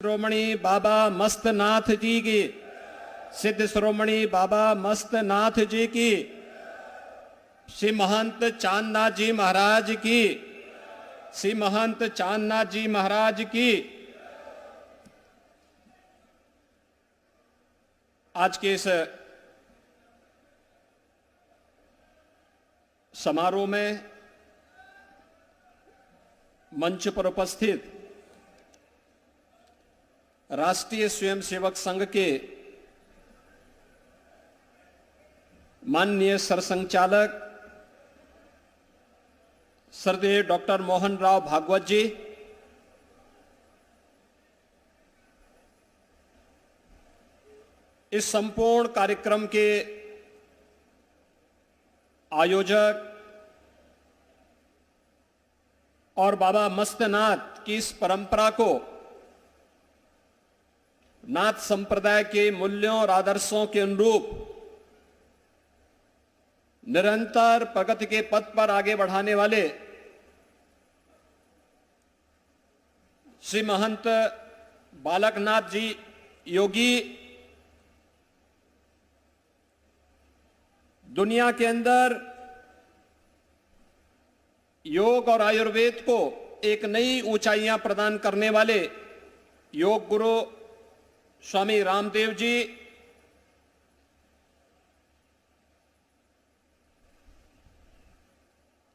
श्रोमणी बाबा मस्तनाथ जी की, सिद्ध श्रोमणी बाबा मस्तनाथ जी की, श्री महंत चांदनाथ जी महाराज की, श्री महंत चांदनाथ जी महाराज की। आज के इस समारोह में मंच पर उपस्थित राष्ट्रीय स्वयंसेवक संघ के माननीय सरसंघचालक श्रद्धेय डॉक्टर मोहन राव भागवत जी, इस संपूर्ण कार्यक्रम के आयोजक और बाबा मस्तनाथ की इस परंपरा को नाथ संप्रदाय के मूल्यों और आदर्शों के अनुरूप निरंतर प्रगति के पथ पर आगे बढ़ाने वाले श्री महंत बालकनाथ जी योगी दुनिया के अंदर योग और आयुर्वेद को एक नई ऊंचाइयां प्रदान करने वाले योग गुरु स्वामी रामदेव जी,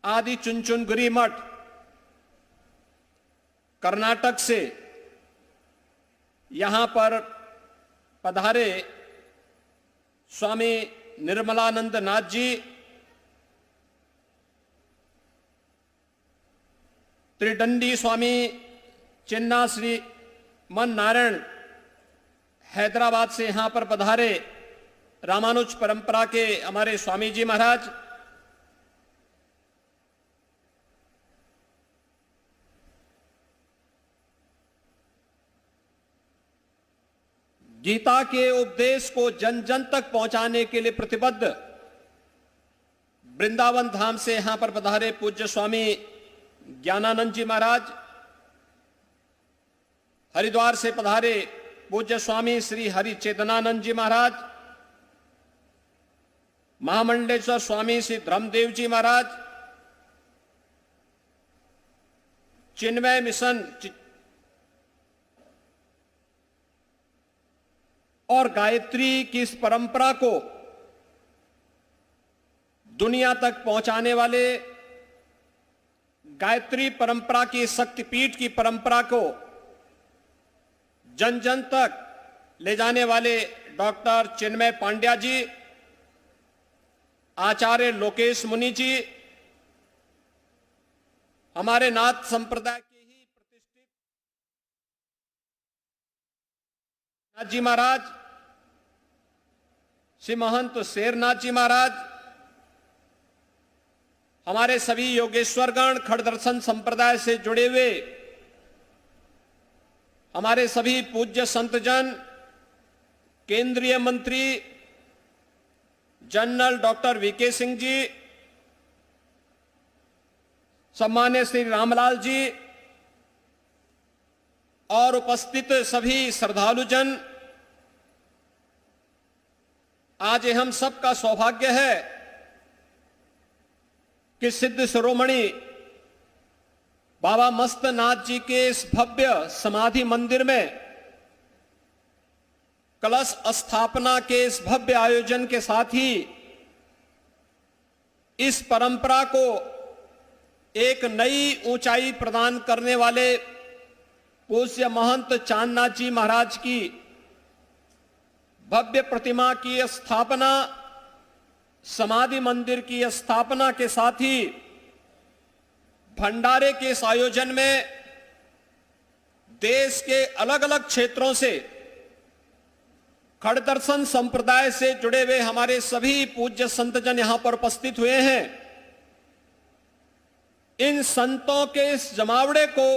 आदि चुनचुनगिरी मठ कर्नाटक से यहां पर पधारे स्वामी निर्मलानंद नाथ जी, त्रिदंडी स्वामी चिन्ना श्री मन नारायण हैदराबाद से यहां पर पधारे रामानुज परंपरा के हमारे स्वामी जी महाराज, गीता के उपदेश को जन जन तक पहुंचाने के लिए प्रतिबद्ध वृंदावन धाम से यहां पर पधारे पूज्य स्वामी ज्ञानानंद जी महाराज, हरिद्वार से पधारे पूज्य स्वामी श्री हरि चेतनानंद जी महाराज, महामंडलेश्वर स्वामी श्री धर्मदेव जी महाराज, चिन्मय मिशन और गायत्री की इस परंपरा को दुनिया तक पहुंचाने वाले, गायत्री परंपरा की शक्तिपीठ की परंपरा को जन जन तक ले जाने वाले डॉक्टर चिन्मय पांड्या जी, आचार्य लोकेश मुनि जी, हमारे नाथ संप्रदाय के ही प्रतिष्ठित नाथ जी महाराज, श्री महंत शेरनाथ जी महाराज, हमारे सभी योगेश्वरगण, खड़ दर्शन संप्रदाय से जुड़े हुए हमारे सभी पूज्य संतजन, केंद्रीय मंत्री general doctor VK Singh ji, सम्मान्य Shri Ramlal ji और उपस्थित सभी श्रद्धालुजन, आज हम सबका सौभाग्य है कि सिद्ध शिरोमणि बाबा मस्तनाथ जी के इस भव्य समाधि मंदिर में कलश स्थापना के इस भव्य आयोजन के साथ ही इस परंपरा को एक नई ऊंचाई प्रदान करने वाले पूज्य महंत चांदनाथ जी महाराज की भव्य प्रतिमा की स्थापना, समाधि मंदिर की स्थापना के साथ ही भंडारे के इस आयोजन में देश के अलग अलग क्षेत्रों से खड़ दर्शन संप्रदाय से जुड़े हुए हमारे सभी पूज्य संतजन यहां पर उपस्थित हुए हैं। इन संतों के इस जमावड़े को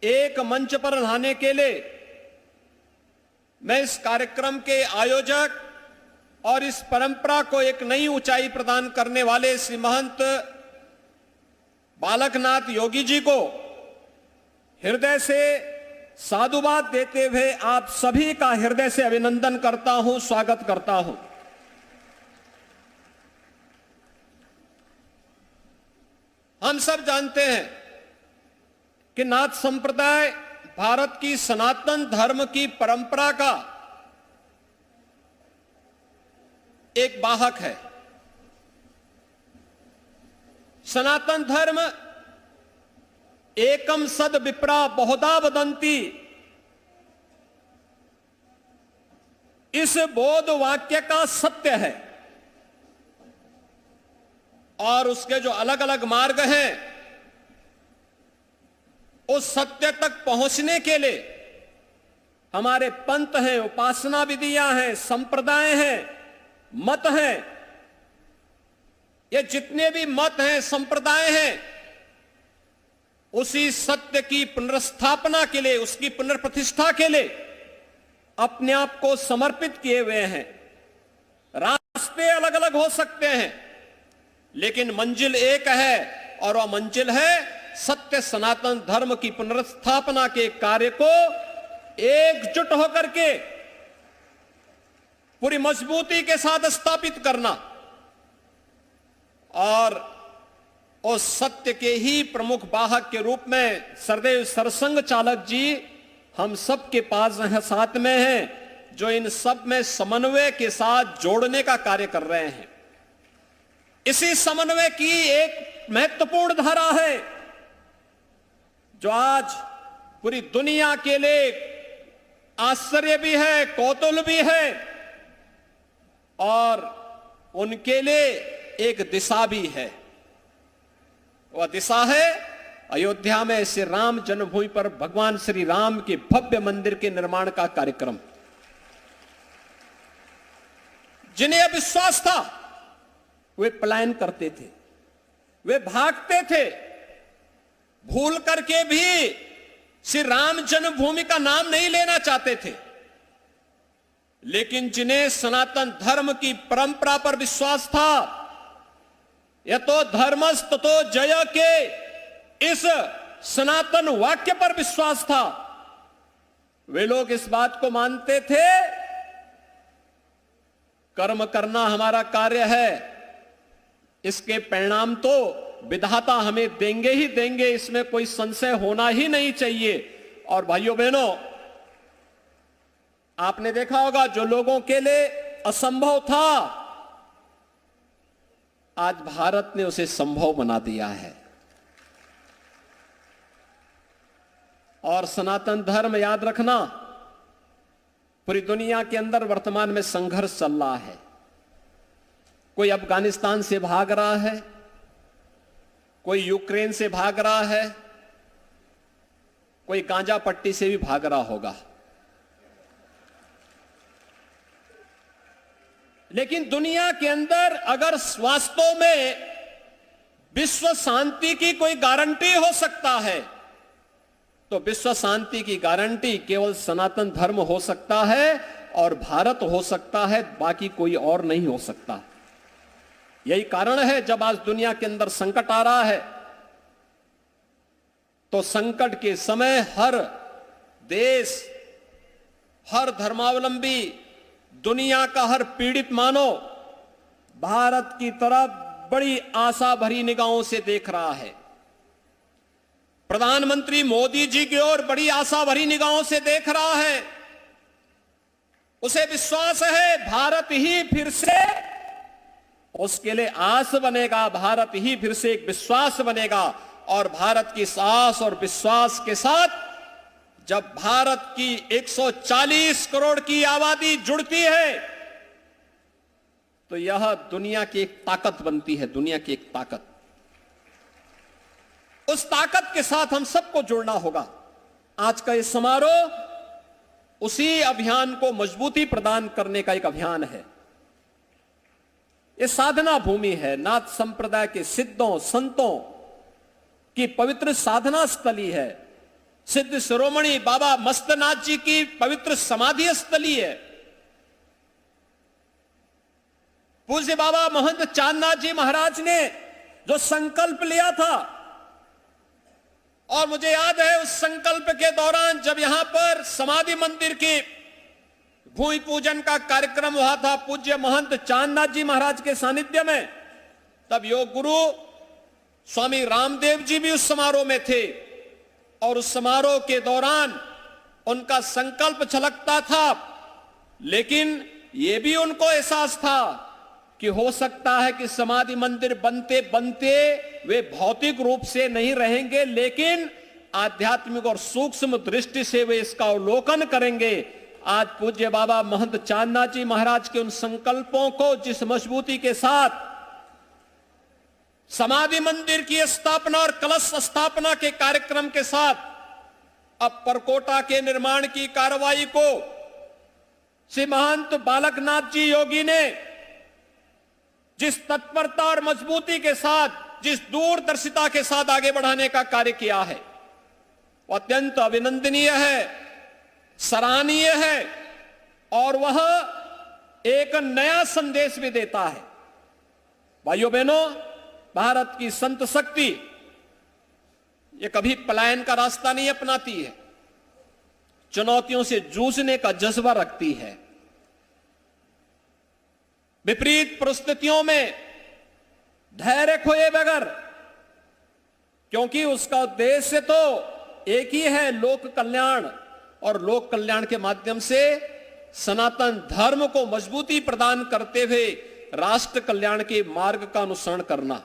एक मंच पर लाने के लिए मैं इस कार्यक्रम के आयोजक और इस परंपरा को एक नई ऊंचाई प्रदान करने वाले श्री महंत बालकनाथ योगी जी को हृदय से साधुवाद देते हुए आप सभी का हृदय से अभिनंदन करता हूं, स्वागत करता हूं। हम सब जानते हैं कि नाथ संप्रदाय भारत की सनातन धर्म की परंपरा का एक वाहक है। सनातन धर्म एकम सद विप्रा बहुधा वदंती, इस बोध वाक्य का सत्य है और उसके जो अलग अलग मार्ग हैं उस सत्य तक पहुंचने के लिए हमारे पंथ हैं, उपासना विधियां हैं, संप्रदाय हैं, मत हैं। ये जितने भी मत हैं, संप्रदाय हैं, उसी सत्य की पुनर्स्थापना के लिए, उसकी पुनर्प्रतिष्ठा के लिए अपने आप को समर्पित किए हुए हैं। रास्ते अलग अलग हो सकते हैं लेकिन मंजिल एक है और वह मंजिल है सत्य सनातन धर्म की पुनर्स्थापना के कार्य को एकजुट होकर के पूरी मजबूती के साथ स्थापित करना और उस सत्य के ही प्रमुख वाहक के रूप में सदैव सरसंघ चालक जी हम सब के पास हैं, साथ में हैं, जो इन सब में समन्वय के साथ जोड़ने का कार्य कर रहे हैं। इसी समन्वय की एक महत्वपूर्ण धारा है जो आज पूरी दुनिया के लिए आश्चर्य भी है, कौतूहल भी है और उनके लिए एक दिशा भी है। वह दिशा है अयोध्या में श्री राम जन्मभूमि पर भगवान श्री राम के भव्य मंदिर के निर्माण का कार्यक्रम। जिन्हें विश्वास था वे पलायन करते थे, वे भागते थे, भूल करके भी श्री राम जन्मभूमि का नाम नहीं लेना चाहते थे। लेकिन जिन्हें सनातन धर्म की परंपरा पर विश्वास था, यतो धर्मस्त तो जय के इस सनातन वाक्य पर विश्वास था, वे लोग इस बात को मानते थे कर्म करना हमारा कार्य है, इसके परिणाम तो विधाता हमें देंगे ही देंगे, इसमें कोई संशय होना ही नहीं चाहिए। और भाइयों बहनों, आपने देखा होगा जो लोगों के लिए असंभव था आज भारत ने उसे संभव बना दिया है। और सनातन धर्म, याद रखना, पूरी दुनिया के अंदर वर्तमान में संघर्ष चल रहा है। कोई अफगानिस्तान से भाग रहा है, कोई यूक्रेन से भाग रहा है, कोई गांजा पट्टी से भी भाग रहा होगा। लेकिन दुनिया के अंदर अगर वास्तव में विश्व शांति की कोई गारंटी हो सकता है तो विश्व शांति की गारंटी केवल सनातन धर्म हो सकता है और भारत हो सकता है, बाकी कोई और नहीं हो सकता। यही कारण है जब आज दुनिया के अंदर संकट आ रहा है तो संकट के समय हर देश, हर धर्मावलंबी, दुनिया का हर पीड़ित मानव भारत की तरफ बड़ी आशा भरी निगाहों से देख रहा है। प्रधानमंत्री मोदी जी की ओर बड़ी आशा भरी निगाहों से देख रहा है। उसे विश्वास है भारत ही फिर से उसके लिए आस बनेगा, भारत ही फिर से एक विश्वास बनेगा। और भारत की आस और विश्वास के साथ जब भारत की 140 करोड़ की आबादी जुड़ती है तो यह दुनिया की एक ताकत बनती है, दुनिया की एक ताकत। उस ताकत के साथ हम सबको जुड़ना होगा। आज का यह समारोह उसी अभियान को मजबूती प्रदान करने का एक अभियान है। यह साधना भूमि है, नाथ संप्रदाय के सिद्धों संतों की पवित्र साधना स्थली है, सिद्ध शिरोमणि बाबा मस्तनाथ जी की पवित्र समाधि स्थली है। पूज्य बाबा महंत चांदनाथ जी महाराज ने जो संकल्प लिया था और मुझे याद है उस संकल्प के दौरान जब यहां पर समाधि मंदिर की भूमि पूजन का कार्यक्रम हुआ था पूज्य महंत चांदनाथ जी महाराज के सानिध्य में, तब योग गुरु स्वामी रामदेव जी भी उस समारोह में थे और उस समारोह के दौरान उनका संकल्प छलकता था, लेकिन यह भी उनको एहसास था कि हो सकता है कि समाधि मंदिर बनते बनते वे भौतिक रूप से नहीं रहेंगे, लेकिन आध्यात्मिक और सूक्ष्म दृष्टि से वे इसका अवलोकन करेंगे। आज पूज्य बाबा महंत चांदनाथ जी महाराज के उन संकल्पों को जिस मजबूती के साथ समाधि मंदिर की स्थापना और कलश स्थापना के कार्यक्रम के साथ अब परकोटा के निर्माण की कार्रवाई को श्री महंत बालकनाथ जी योगी ने जिस तत्परता और मजबूती के साथ, जिस दूरदर्शिता के साथ आगे बढ़ाने का कार्य किया है, वो अत्यंत अभिनंदनीय है, सराहनीय है और वह एक नया संदेश भी देता है। भाइयों बहनों, भारत की संत शक्ति ये कभी पलायन का रास्ता नहीं अपनाती है, चुनौतियों से जूझने का जज्बा रखती है। विपरीत परिस्थितियों में धैर्य खोए बगैर, क्योंकि उसका उद्देश्य तो एक ही है, लोक कल्याण, और लोक कल्याण के माध्यम से सनातन धर्म को मजबूती प्रदान करते हुए राष्ट्र कल्याण के मार्ग का अनुसरण करना।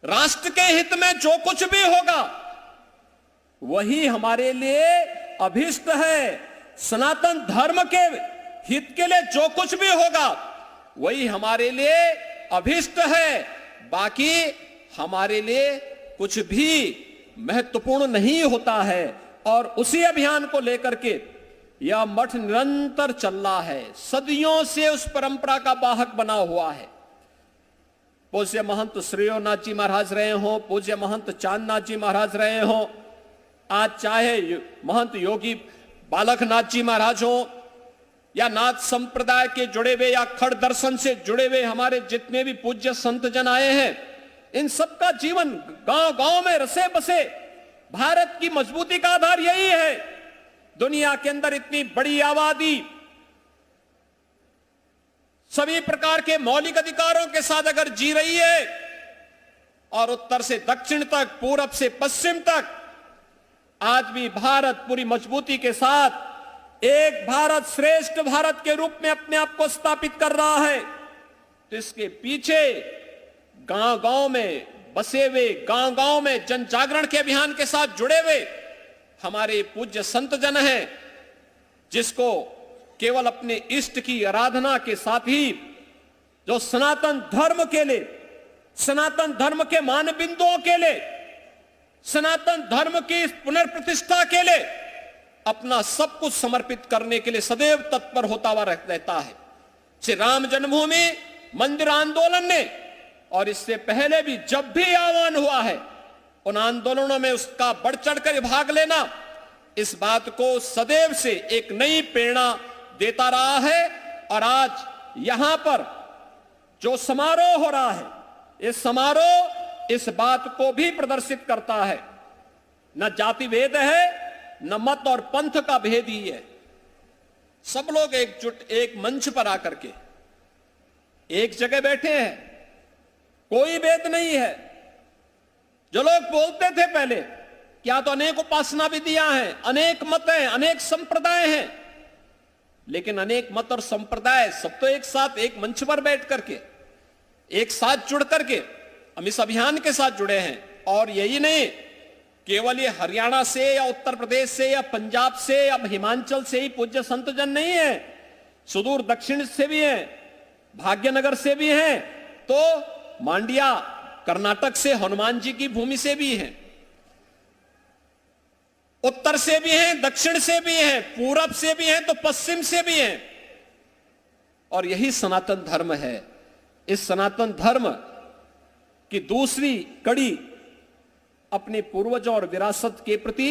राष्ट्र के हित में जो कुछ भी होगा वही हमारे लिए अभिष्ट है। सनातन धर्म के हित के लिए जो कुछ भी होगा वही हमारे लिए अभिष्ट है, बाकी हमारे लिए कुछ भी महत्वपूर्ण नहीं होता है। और उसी अभियान को लेकर के यह मठ निरंतर चल रहा है, सदियों से उस परंपरा का वाहक बना हुआ है। पूज्य महंत श्रेयोनाथ जी महाराज रहे हो, पूज्य महंत चांदनाथ जी महाराज रहे हो, आज चाहे महंत योगी बालकनाथ जी महाराज हो, या नाथ संप्रदाय के जुड़े हुए या खड़ दर्शन से जुड़े हुए हमारे जितने भी पूज्य संत जन आए हैं, इन सबका जीवन गांव गांव में रसे बसे। भारत की मजबूती का आधार यही है। दुनिया के अंदर इतनी बड़ी आबादी सभी प्रकार के मौलिक अधिकारों के साथ अगर जी रही है, और उत्तर से दक्षिण तक, पूरब से पश्चिम तक आज भी भारत पूरी मजबूती के साथ एक भारत श्रेष्ठ भारत के रूप में अपने आप को स्थापित कर रहा है, तो इसके पीछे गांव गांव में बसे हुए, गांव गांव में जन जागरण के अभियान के साथ जुड़े हुए हमारे पूज्य संत जन हैं, जिसको केवल अपने इष्ट की आराधना के साथ ही जो सनातन धर्म के लिए, सनातन धर्म के मान बिंदुओं के लिए, सनातन धर्म की पुनर्प्रतिष्ठा के लिए अपना सब कुछ समर्पित करने के लिए सदैव तत्पर होता हुआ रहता है। श्री राम जन्मभूमि मंदिर आंदोलन ने, और इससे पहले भी जब भी आह्वान हुआ है, उन आंदोलनों में उसका बढ़ चढ़कर भाग लेना इस बात को सदैव से एक नई प्रेरणा देता रहा है। और आज यहां पर जो समारोह हो रहा है, इस समारोह इस बात को भी प्रदर्शित करता है। न जाति भेद है, न मत और पंथ का भेद ही है। सब लोग एकजुट एक मंच पर आकर के एक जगह बैठे हैं, कोई भेद नहीं है। जो लोग बोलते थे पहले क्या तो अनेक उपासना विधियां हैं, अनेक मत हैं, अनेक संप्रदाय हैं, लेकिन अनेक मत और संप्रदाय सब तो एक साथ एक मंच पर बैठ करके एक साथ जुड़ करके हम इस अभियान के साथ जुड़े हैं। और यही नहीं, केवल ये हरियाणा से या उत्तर प्रदेश से या पंजाब से या हिमाचल से ही पूज्य संत जन नहीं है, सुदूर दक्षिण से भी हैं, भाग्यनगर से भी हैं, तो मांडिया कर्नाटक से हनुमान जी की भूमि से भी हैं, उत्तर से भी हैं, दक्षिण से भी हैं, पूरब से भी हैं, तो पश्चिम से भी हैं। और यही सनातन धर्म है। इस सनातन धर्म की दूसरी कड़ी अपने पूर्वजों और विरासत के प्रति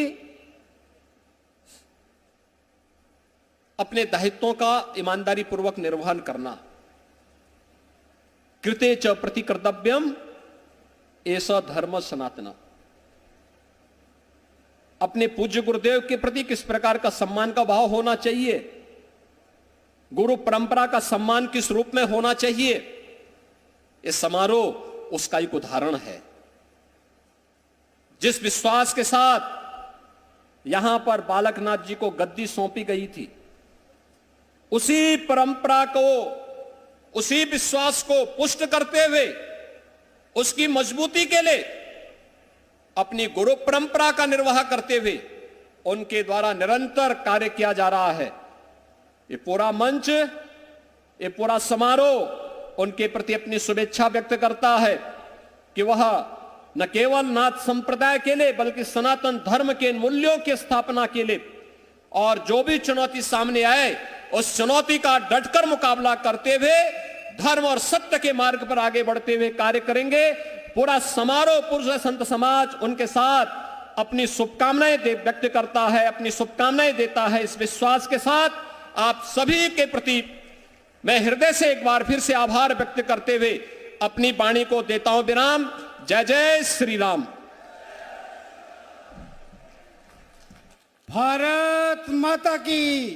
अपने दायित्वों का ईमानदारी पूर्वक निर्वहन करना। कृते च प्रति कर्तव्यम ऐसा धर्म सनातना। अपने पूज्य गुरुदेव के प्रति किस प्रकार का सम्मान का भाव होना चाहिए, गुरु परंपरा का सम्मान किस रूप में होना चाहिए, ये समारोह उसका एक उदाहरण है। जिस विश्वास के साथ यहां पर बालकनाथ जी को गद्दी सौंपी गई थी, उसी परंपरा को, उसी विश्वास को पुष्ट करते हुए उसकी मजबूती के लिए अपनी गुरु परंपरा का निर्वाह करते हुए उनके द्वारा निरंतर कार्य किया जा रहा है। ये पूरा मंच, ये पूरा समारोह उनके प्रति अपनी शुभेच्छा व्यक्त करता है कि वह न केवल नाथ संप्रदाय के लिए बल्कि सनातन धर्म के मूल्यों की स्थापना के लिए और जो भी चुनौती सामने आए उस चुनौती का डटकर मुकाबला करते हुए धर्म और सत्य के मार्ग पर आगे बढ़ते हुए कार्य करेंगे। पूरा समारोह पुरुष संत समाज उनके साथ अपनी शुभकामनाएं व्यक्त करता है, अपनी शुभकामनाएं देता है। इस विश्वास के साथ आप सभी के प्रति मैं हृदय से एक बार फिर से आभार व्यक्त करते हुए अपनी वाणी को देता हूं विराम। जय जय श्री राम। भारत माता की